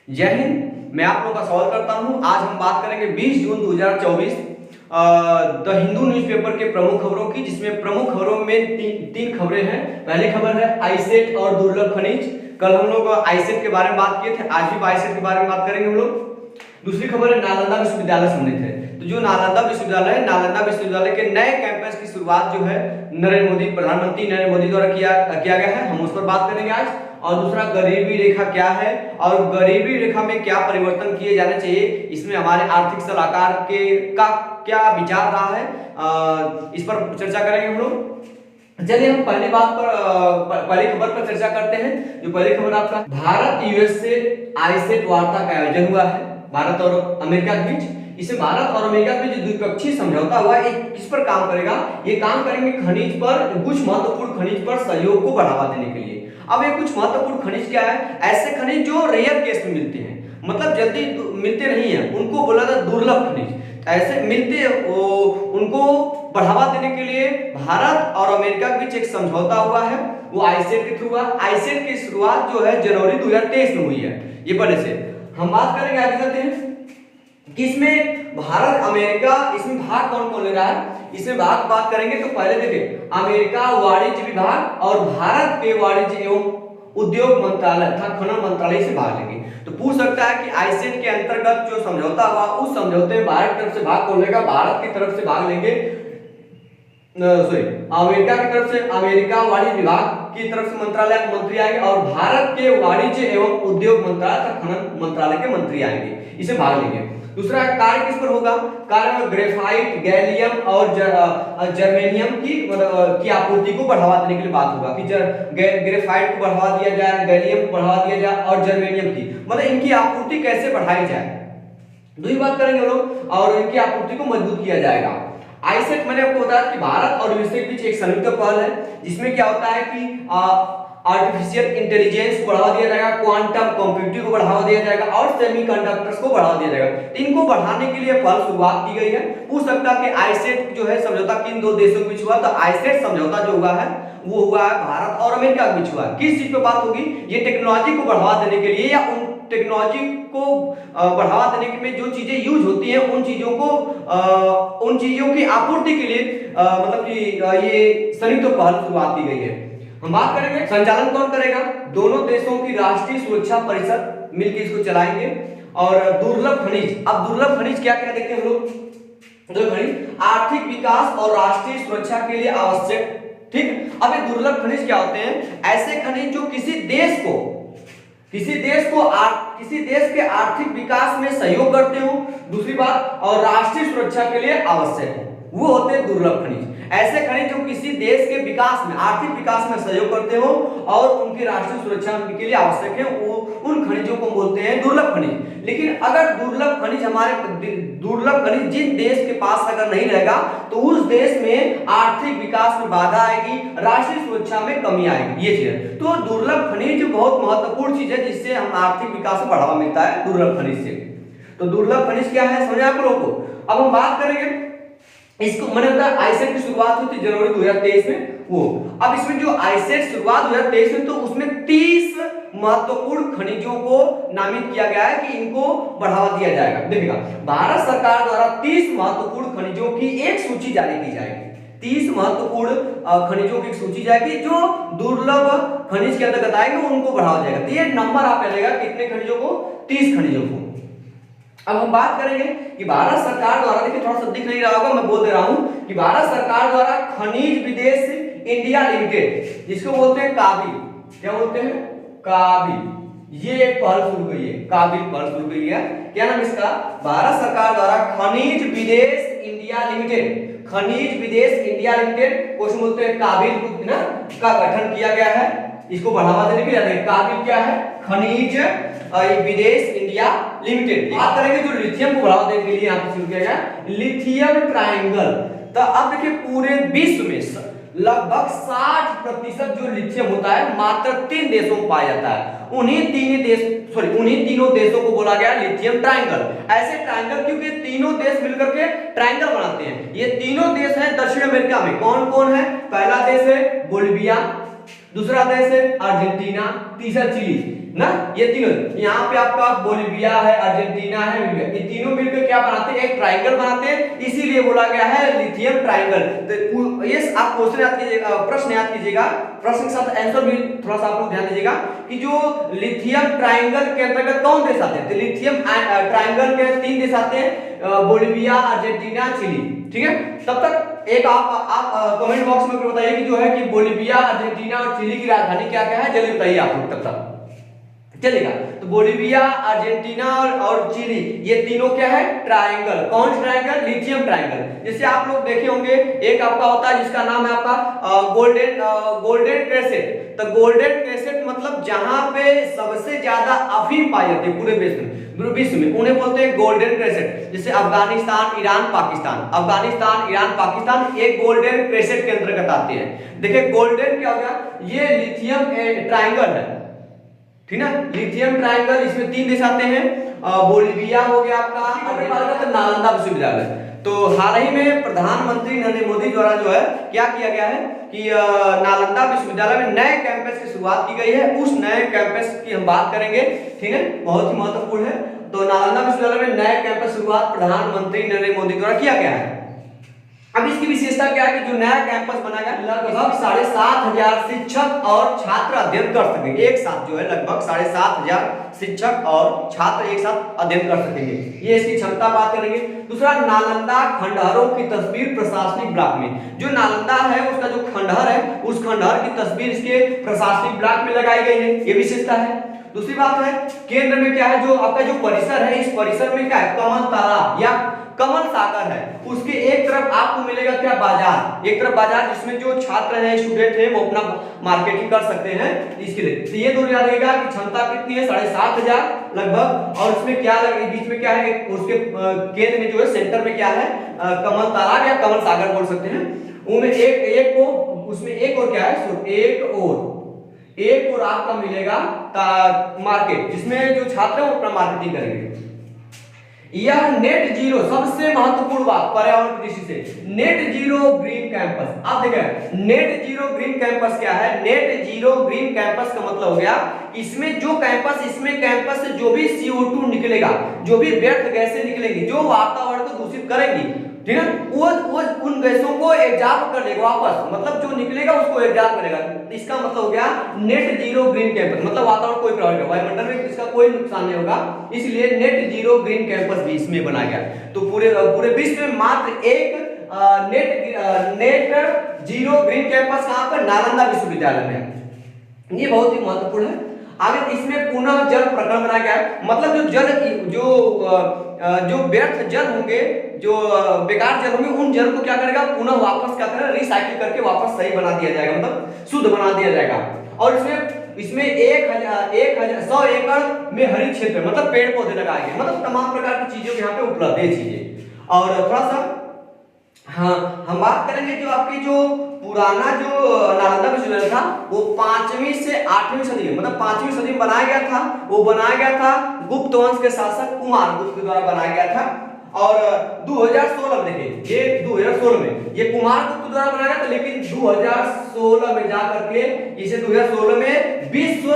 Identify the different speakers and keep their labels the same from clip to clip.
Speaker 1: जय हिंद। मैं आप लोगों का स्वागत करता हूं। आज हम बात करेंगे 20 जून 2024 द हिंदू न्यूज़पेपर के प्रमुख खबरों की, जिसमें प्रमुख खबरों में तीन खबरें हैं। पहली खबर है आईसेट और दुर्लभ खनिज। कल हम लोग आईसेट के बारे में बात किए थे, आज भी आईसेट के बारे में बात करेंगे हम लोग। दूसरी खबर है नालंदा विश्वविद्यालय सम्मिलित है। तो जो नालंदा विश्वविद्यालय के नए कैंपस की शुरुआत जो है प्रधानमंत्री नरेंद्र मोदी द्वारा किया गया है, हम उस पर बात करेंगे आज। और दूसरा गरीबी रेखा क्या है और गरीबी रेखा में क्या परिवर्तन किए जाने चाहिए, इसमें हमारे आर्थिक सलाहकार का क्या विचार रहा है, इस पर चर्चा करेंगे हम लोग। चलिए हम पहली खबर पर चर्चा करते हैं। जो पहली खबर आपका भारत यूएस से आईसेट वार्ता का आयोजन हुआ है भारत और अमेरिका के बीच। इसे भारत और अमेरिका के बीच द्विपक्षीय समझौता हुआ है। किस पर काम करेगा? ये काम करेंगे खनिज पर, कुछ महत्वपूर्ण खनिज पर सहयोग को बढ़ावा देने के लिए। अब ये कुछ महत्वपूर्ण खनिज क्या है? ऐसे खनिज जो रेयर केस में मिलते हैं, मतलब जल्दी मिलते नहीं है, उनको बोला था दुर्लभ खनिज। ऐसे मिलते उनको बढ़ावा देने के लिए भारत और अमेरिका के बीच एक समझौता हुआ है, वो आईसेट के थ्रू हुआ। आईसेट की शुरुआत जो है जनवरी 2023 में हुई है। ये पहले से हम बात करेंगे, आगे चलते हैं कि इसमें भारत अमेरिका, इसमें भाग कौन कौन ले रहा है, इसमें भाग बात करेंगे। तो पहले देखिए अमेरिका वाणिज्य विभाग और भारत के वाणिज्य एवं उद्योग मंत्रालय तथा खनन मंत्रालय से भाग लेंगे। तो पूछ सकता है कि आईसेट के अंतर्गत जो समझौता हुआ, उस समझौते में भारत की तरफ से भाग कौन लेगा? भारत की तरफ से भाग लेंगे अमेरिका की तरफ से अमेरिका वाणिज्य विभाग की तरफ से मंत्री आएंगे और भारत के वाणिज्य एवं उद्योग मंत्रालय तथा खनन मंत्रालय के मंत्री आएंगे, इसे भाग लेंगे। दूसरा कार्य किस पर होगा? कार्य में ग्रेफाइट, गैलियम और जर्मेनियम की आपूर्ति को बढ़ावा देने के लिए बात होगा कि ग्रेफाइट को बढ़ावा दिया जाए, गैलियम को बढ़ावा दिया जाए और जर्मेनियम की, मतलब इनकी आपूर्ति कैसे बढ़ाई जाए, दूसरी बात करेंगे हम लोग, और इनकी आपूर्ति को मजबूत किया जाएगा। आईसेट मैंने आपको बताया कि भारत और यूएसए के बीच एक संयुक्त पहल है, जिसमें क्या होता है कि आर्टिफिशियल इंटेलिजेंस को बढ़ावा दिया जाएगा, क्वांटम कंप्यूटिंग को बढ़ावा दिया जाएगा और सेमीकंडक्टर्स को बढ़ावा दिया जाएगा। तो इनको बढ़ाने के लिए पहल शुरुआत की गई है। पूछ सकता है कि आईसेट जो है समझौता किन दो देशों के बीच हुआ? तो आईसेट समझौता जो हुआ है वो हुआ है भारत और अमेरिका के बीच हुआ है। किस चीज पे बात होगी? ये टेक्नोलॉजी को बढ़ावा देने के लिए या उन टेक्नोलॉजी को बढ़ावा देने में जो चीजें यूज होती हैं उन चीजों की आपूर्ति के लिए मतलब कि ये संयुक्त पहल शुरुआत की गई है। हम बात करेंगे संचालन कौन करेगा? दोनों देशों की राष्ट्रीय सुरक्षा परिषद मिलकर इसको चलाएंगे। और दुर्लभ खनिज, अब दुर्लभ खनिज क्या क्या देखते हैं हम लोग? दुर्लभ खनिज आर्थिक विकास और राष्ट्रीय सुरक्षा के लिए आवश्यक, ठीक। अब ये दुर्लभ खनिज क्या होते हैं? ऐसे खनिज जो किसी देश के आर्थिक विकास में सहयोग करते हो, दूसरी बात और राष्ट्रीय सुरक्षा के लिए आवश्यक हो, वो होते हैं दुर्लभ खनिज। ऐसे खनिज जो किसी देश के विकास में, आर्थिक विकास में सहयोग करते हो और उनकी राष्ट्रीय सुरक्षा के लिए आवश्यक है, वो उन खनिजों को बोलते हैं दुर्लभ खनिज। लेकिन अगर दुर्लभ खनिज जिन देश के पास अगर नहीं रहेगा तो उस देश में आर्थिक विकास में बाधा आएगी, राष्ट्रीय सुरक्षा में कमी आएगी, ये चीज है। तो दुर्लभ खनिज बहुत महत्वपूर्ण चीज है, जिससे हम आर्थिक विकास में बढ़ावा मिलता है दुर्लभ खनिज से। तो दुर्लभ खनिज क्या है समझे आप लोगों को? अब हम बात करेंगे इसको, मैंने बताया आईसेट की शुरुआत हुई थी जनवरी 2023 में वो। अब इसमें जो आईसेट शुरुआत 2023 में, तो उसमें 30 महत्वपूर्ण खनिजों को नामित किया गया है कि इनको बढ़ावा दिया जाएगा। देखिएगा भारत सरकार द्वारा 30 महत्वपूर्ण खनिजों की एक सूची जारी की जाएगी। 30 महत्वपूर्ण खनिजों की सूची जाएगी जो दुर्लभ खनिज के अंतर्गत आएंगे, उनको बढ़ावा जाएगा। तो ये नंबर आप लेगा कितने खनिजों को? 30 खनिजों को। अब हम बात करेंगे कि भारत सरकार द्वारा, देखिए थोड़ा सा दिख नहीं रहा होगा, मैं बोल दे रहा हूं कि भारत सरकार द्वारा खनिज विदेश इंडिया लिमिटेड, जिसको बोलते हैं काबिल, क्या बोलते हैं? काबिल, ये एक पहल शुरू हुई है, काबिल पहल शुरू हुई है। क्या नाम इसका? भारत सरकार द्वारा खनिज विदेश इंडिया लिमिटेड, खनिज विदेश इंडिया लिमिटेड को बोलते हैं काबिल ना, का गठन किया गया है। इसको बढ़ावा देने के लिए काबिल क्या है? खनिज विदेश इंडिया लिमिटेड। बात करेंगे जो लिथियम को बढ़ावा देने के लिए यहाँ पे शुरू किया गया लिथियम ट्रायंगल। तो अब देखिए पूरे विश्व में लगभग 60% जो लिथियम होता है मात्र 3 देशों में पाया जाता है। उन्हीं तीनों देशों को बोला गया लिथियम ट्रायंगल। ऐसे ट्रायंगल क्योंकि तीनों देश मिलकर के ट्रायंगल बनाते हैं। ये तीनों देश हैं दक्षिण अमेरिका में। कौन कौन है? पहला देश है बोलिविया, दूसरा देश है अर्जेंटीना, तीसरा चिली ना, ये तीनों। यहाँ पे आपका बोलिविया है, अर्जेंटीना है, ये तीनों मिलकर क्या बनाते हैं, एक ट्रायंगल बनाते हैं, इसीलिए बोला गया है लिथियम ट्रायंगल। तो ये आप क्वेश्चन याद कीजिएगा, प्रश्न याद कीजिएगा, प्रश्न के साथ आंसर भी थोड़ा सा आप लोग ध्यान दीजिएगा कि जो लिथियम ट्रायंगल के अंतर्गत कौन देश आते हैं। तो लिथियम ट्रायंगल के 3 देश आते हैं, बोलिविया, अर्जेंटीना, चिली। ठीक है, तब तक एक आप कमेंट बॉक्स में बताइए कि जो है कि बोलिविया, अर्जेंटीना और चिली की राजधानी क्या क्या है, जल्दी बताइए आप लोग, तब तक चलेगा। तो बोलिविया, अर्जेंटीना और चिली, ये तीनों क्या है, ट्रायंगल। कौन सा ट्रायंगल, लिथियम ट्रायंगल। जैसे आप लोग देखे होंगे एक आपका होता है जिसका नाम है आपका गोल्डन क्रेसेंट। तो गोल्डन क्रेसेंट मतलब जहां पे सबसे ज्यादा अफीम पाई जाती है पूरे विश्व में, उन्हें बोलते हैं गोल्डन क्रेसेंट। जैसे अफगानिस्तान, ईरान, पाकिस्तान, अफगानिस्तान, ईरान, पाकिस्तान एक गोल्डन क्रेसेंट के अंतर्गत आते हैं। देखिए गोल्डन क्या हो गया, ये लिथियम ट्रायंगल है, ठीक ना, लिथियम ट्रायंगल। इसमें 3 देश आते हैं, बोलिविया हो गया आपका, नालंदा विश्वविद्यालय। तो हाल ही में प्रधानमंत्री नरेंद्र मोदी द्वारा जो है क्या किया गया है कि नालंदा विश्वविद्यालय में नए कैंपस की शुरुआत की गई है। उस नए कैंपस की हम बात करेंगे, ठीक है, बहुत ही महत्वपूर्ण है। तो नालंदा विश्वविद्यालय में नए कैंपस शुरुआत प्रधानमंत्री नरेंद्र मोदी द्वारा किया गया है। अब इसकी विशेषता क्या है कि जो नया कैंपस बना गया, लगभग 7,500 शिक्षक और छात्र अध्ययन कर सकेंगे एक साथ। जो है लगभग 7,500 शिक्षक और छात्र एक साथ अध्ययन कर सकेंगे, ये इसकी क्षमता बात करेंगे। दूसरा, नालंदा खंडहरों की तस्वीर प्रशासनिक ब्लॉक में। जो नालंदा है उसका जो खंडहर है, उस खंडहर की तस्वीर इसके प्रशासनिक ब्लॉक में लगाई गई है, ये विशेषता है। दूसरी बात है, केंद्र में क्या है, जो आपका जो परिसर है, इस परिसर में क्या है, कमल तालाब या कमल सागर है। उसके एक तरफ आपको मिलेगा क्या, बाजार, एक तरफ बाजार जिसमें जो छात्र हैं, स्टूडेंट हैं, वो अपना मार्केटिंग कर सकते हैं। इसके लिए तो ये दोनों याद रखिएगा कि क्षमता कितनी है, 7,500 लगभग। और इसमें क्या लगे, बीच में क्या है, उसके केंद्र में जो है, सेंटर में क्या है, कमल तालाब या कमल सागर बोल सकते हैं। उनमें एक को उसमें एक और क्या है, एक और आपका मिलेगा मार्केट, जिसमें जो छात्र हैं वो अपना मार्केटिंग करेंगे। यह नेट जीरो, सबसे महत्वपूर्ण बात पर्यावरण की दृष्टि से, नेट जीरो ग्रीन कैंपस। आप देखें नेट जीरो ग्रीन कैंपस क्या है, नेट जीरो ग्रीन कैंपस का मतलब हो गया इसमें जो कैंपस, इसमें कैंपस से जो भी CO2 निकलेगा, जो भी व्यर्थ गैसें निकलेंगी, जो वातावरण को दूषित करेंगी, ठीक है, वो उन गैसों को एब्जॉर्ब कर लेगा वापस, मतलब जो निकलेगा उसको एब्जॉर्ब करेगा। इसका मतलब हो गया नेट जीरो ग्रीन कैंपस, मतलब वातावरण कोई प्रभावित नहीं, वायुमंडल में इसका कोई नुकसान नहीं होगा, इसलिए नेट जीरो ग्रीन कैंपस भी इसमें बनाया गया। तो पूरे विश्व में मात्र एक नेट जीरो ग्रीन कैंपस कहां पर, नालंदा विश्वविद्यालय में। ये बहुत ही महत्वपूर्ण है। आगे इसमें पुनः जल प्रकरण बनाया गया है, मतलब जो व्यर्थ जल होंगे, जो बेकार जल होंगे, उन जल को क्या करेगा, पुनः वापस क्या करेगा, रिसाइकिल करके वापस सही बना दिया जाएगा, मतलब शुद्ध बना दिया जाएगा। और इसमें 100 एकड़ में हरित क्षेत्र, मतलब पेड़ पौधे लगाए गए, मतलब तमाम प्रकार की चीजों यहाँ पे उपलब्ध है चीजें। और थोड़ा सा हम बात करेंगे जो आपकी जो पुराना जो नालंदा विश्वविद्यालय था, वो 5वीं से 8वीं सदी में, मतलब 5वीं सदी में बनाया गया था। वो बनाया गया था गुप्त वंश के शासक कुमार गुप्त के द्वारा बनाया गया था। और 2016 में देखिए, ये 2016 में ये कुमार गुप्त द्वारा बनाया गया था, लेकिन 2016 में जाकर के इसे 2016 में विश्व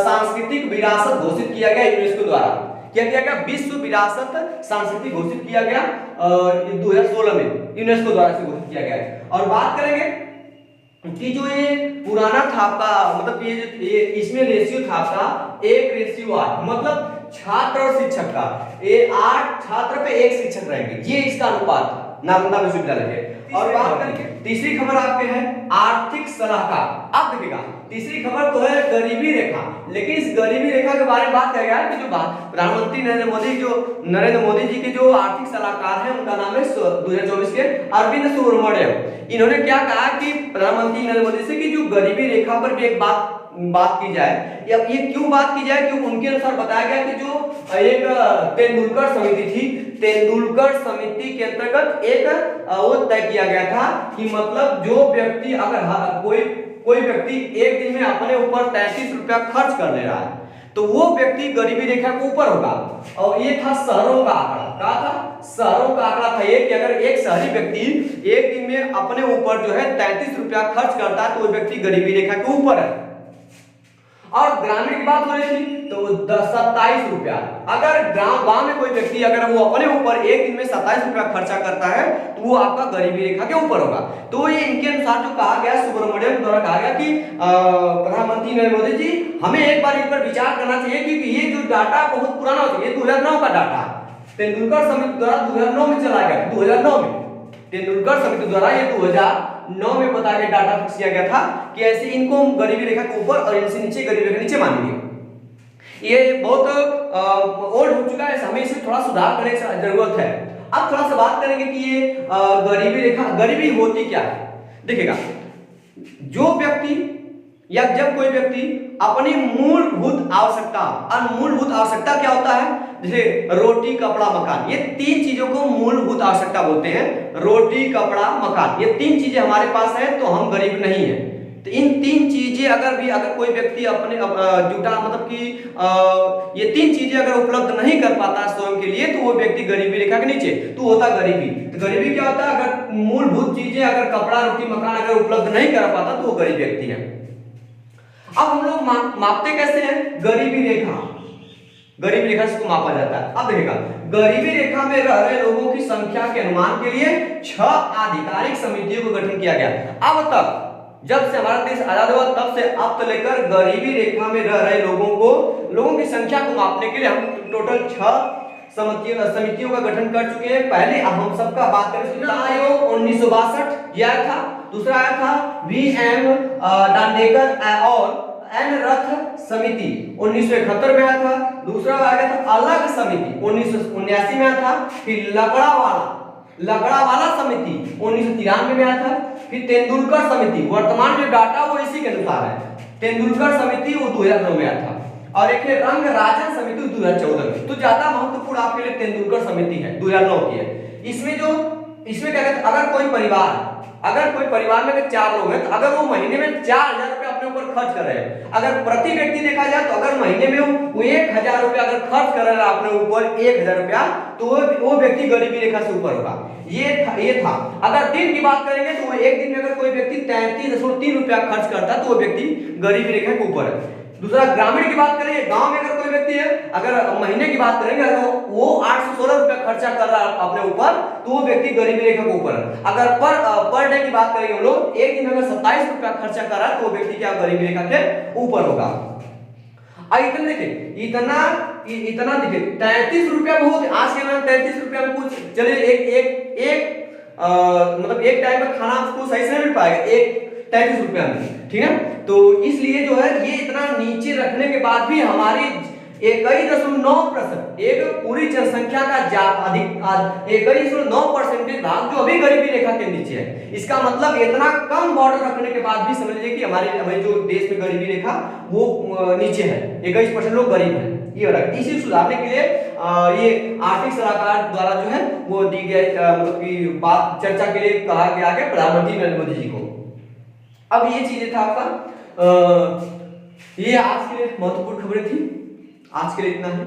Speaker 1: सांस्कृतिक विरासत घोषित किया गया यूनेस्को द्वारा। क्या किया गया, विश्व विरासत सांस्कृतिक घोषित किया गया 2016 में यूनेस्को द्वारा से घोषित किया गया है। और बात करेंगे कि जो ये पुराना था आपका, मतलब ये इसमें रेशियो था आपका 1:8, मतलब छात्र और शिक्षक का 8 छात्र पे 1 शिक्षक रहेंगे, ये इसका अनुपात था नालंदा विश्वविद्यालय के। और बात करेंगे तीसरी खबर आपके है आर्थिक सलाहकार। अब देखिएगा तीसरी खबर तो है गरीबी रेखा, लेकिन इस गरीबी रेखा के बारे में बात किया गया है कि जो प्रधानमंत्री नरेंद्र मोदी जी के जो आर्थिक सलाहकार हैं, उनका नाम है 2024 के अरविंद सुब्रमण्यम। इन्होंने क्या कहा कि प्रधानमंत्री नरेंद्र मोदी से कि जो गरीबी रेखा पर भी एक बात की जाए, या ये क्यों बात की जाए, क्योंकि उनके अनुसार बताया गया कि जो एक तेंदुलकर समिति थी, तेंदुलकर समिति के अंतर्गत एक वो तय किया गया था कि मतलब जो व्यक्ति अगर कोई व्यक्ति एक दिन में अपने ऊपर 33 रुपया खर्च कर ले रहा है, तो वो व्यक्ति गरीबी रेखा के ऊपर होगा। और ये था शहरों का आंकड़ा। क्या था? शहरों का आंकड़ा था ये कि अगर एक शहरी व्यक्ति एक दिन में अपने ऊपर जो है 33 रुपया खर्च करता है तो वो व्यक्ति गरीबी रेखा के ऊपर है। और ग्रामीण की बात हो रही थी तो 27 रुपया। अगर गांव में कोई व्यक्ति अगर वो अपने ऊपर एक दिन में 27 रुपया खर्चा करता है तो वो आपका गरीबी रेखा के ऊपर होगा। तो ये इनके अनुसार जो कहा गया, सुब्रमण्यम द्वारा कहा गया कि प्रधानमंत्री नरेंद्र मोदी जी हमें एक बार इन पर विचार करना चाहिए क्योंकि ये जो डाटा बहुत पुराना हो गया, ये 2009 का डाटा तेंदुलकर समिति द्वारा 2009 में चला गया। 2009 में तेंदुलकर समिति द्वारा ये 2009 में बता के डाटा फिक्स किया गया था कि ऐसे इनको गरीबी रेखा के ऊपर और इनसे नीचे गरीबी रेखा नीचे मानेंगे। ये बहुत ओल्ड हो चुका है, हमें इसमें थोड़ा सुधार करने की जरूरत है। अब थोड़ा सा बात करेंगे कि ये गरीबी रेखा, गरीबी होती क्या है। देखिएगा, जो व्यक्ति या जब कोई व्यक्ति अपनी मूलभूत आवश्यकता, और मूलभूत आवश्यकता क्या होता है, जैसे रोटी कपड़ा मकान, ये तीन चीजों को मूलभूत आवश्यकता बोलते हैं। रोटी कपड़ा मकान, ये तीन चीजें हमारे पास है तो हम गरीब नहीं है। तो इन तीन चीजें अगर कोई व्यक्ति अपने जुटा मतलब कि ये तीन चीजें अगर उपलब्ध नहीं कर पाता स्वयं के लिए तो वो व्यक्ति गरीबी रेखा के नीचे, तो होता गरीबी। तो गरीबी क्या होता है, अगर मूलभूत चीजें अगर कपड़ा रोटी मकान अगर उपलब्ध नहीं कर पाता तो वो गरीब व्यक्ति है। अब हम लोग मापते कैसे हैं गरीबी रेखा, गरीबी रेखा से मापा जाता है। अब देखिएगा, गरीबी रेखा में रह रहे लोगों की संख्या के अनुमान के लिए 6 आधिकारिक समितियों का गठन किया गया। अब तक जब से हमारा देश आजाद हुआ तब से अब तक लेकर गरीबी रेखा में रह रहे लोगों की संख्या को मापने के लिए हम टोटल 6 समितियों का गठन कर चुके हैं। पहले हम सबका बात करें आयोग 1962 यह था, दूसरा आया था VM दांडेकर और एन रथ समिति 1971 में आया था, दूसरा आया था अलग समिति 1979 में आया था, फिर लकड़ावाला समिति 1993 में आया था, फिर तेंदुलकर समिति, वर्तमान में डाटा वो इसी के अनुसार है, तेंदुलकर समिति वो 2009 में आया था, और एक है रंगराजन समिति 2014 में। तो ज्यादा महत्वपूर्ण आपके लिए तेंदुलकर समिति है, 2009 की है। इसमें क्या कहते हैं, अगर कोई परिवार में 4 लोग हैं तो अगर वो महीने में 4000 रुपए अपने ऊपर खर्च कर रहे हैं, अगर प्रति व्यक्ति देखा जाए तो अगर महीने में वो 1000 रुपया अगर खर्च कर रहा है अपने ऊपर 1000 रुपया, तो वो व्यक्ति गरीबी रेखा से ऊपर होगा। ये था। अगर दिन की बात करेंगे तो वो एक दिन में अगर कोई व्यक्ति 33.3 रुपया खर्च करता है तो वो व्यक्ति गरीबी रेखा के ऊपर है। दूसरा ग्रामीण की बात करेंगे, गांव में अगर कोई व्यक्ति है, अगर महीने की बात करेंगे अगर वो 816 रुपया खर्चा कर रहा है अपने ऊपर तो वो व्यक्ति गरीबी रेखा के ऊपर है। अगर पर डे की बात करेंगे हम लोग, एक दिन में अगर 27 रुपया खर्चा कर रहा है तो वो व्यक्ति क्या गरीबी रेखा के ऊपर होगा। इतना देखिए, इतना देखिए 33 रुपया बहुत, आज के में 33 रुपया में कुछ चलिए मतलब एक टाइम का खाना आपको सही से नहीं मिल पाएगा 33 रुपया में, ठीक है। तो इसलिए जो है ये इतना नीचे रखने के बाद भी हमारी 21.9% एक पूरी जनसंख्या का 21.9% भाग जो अभी गरीबी रेखा के नीचे है। इसका मतलब इतना कम बॉर्डर रखने के बाद भी समझ लीजिए कि हमारे जो देश में गरीबी रेखा वो नीचे है, 21% लोग गरीब हैं। ये हो रहा है। इसी सुधारने के लिए ये आर्थिक सलाहकार द्वारा जो है वो दी गई मतलब की बात चर्चा के लिए कहा गया है प्रधानमंत्री नरेंद्र मोदी जी को। अब ये चीजें था आपका, ये आज के लिए महत्वपूर्ण खबरें थी। आज के लिए इतना है।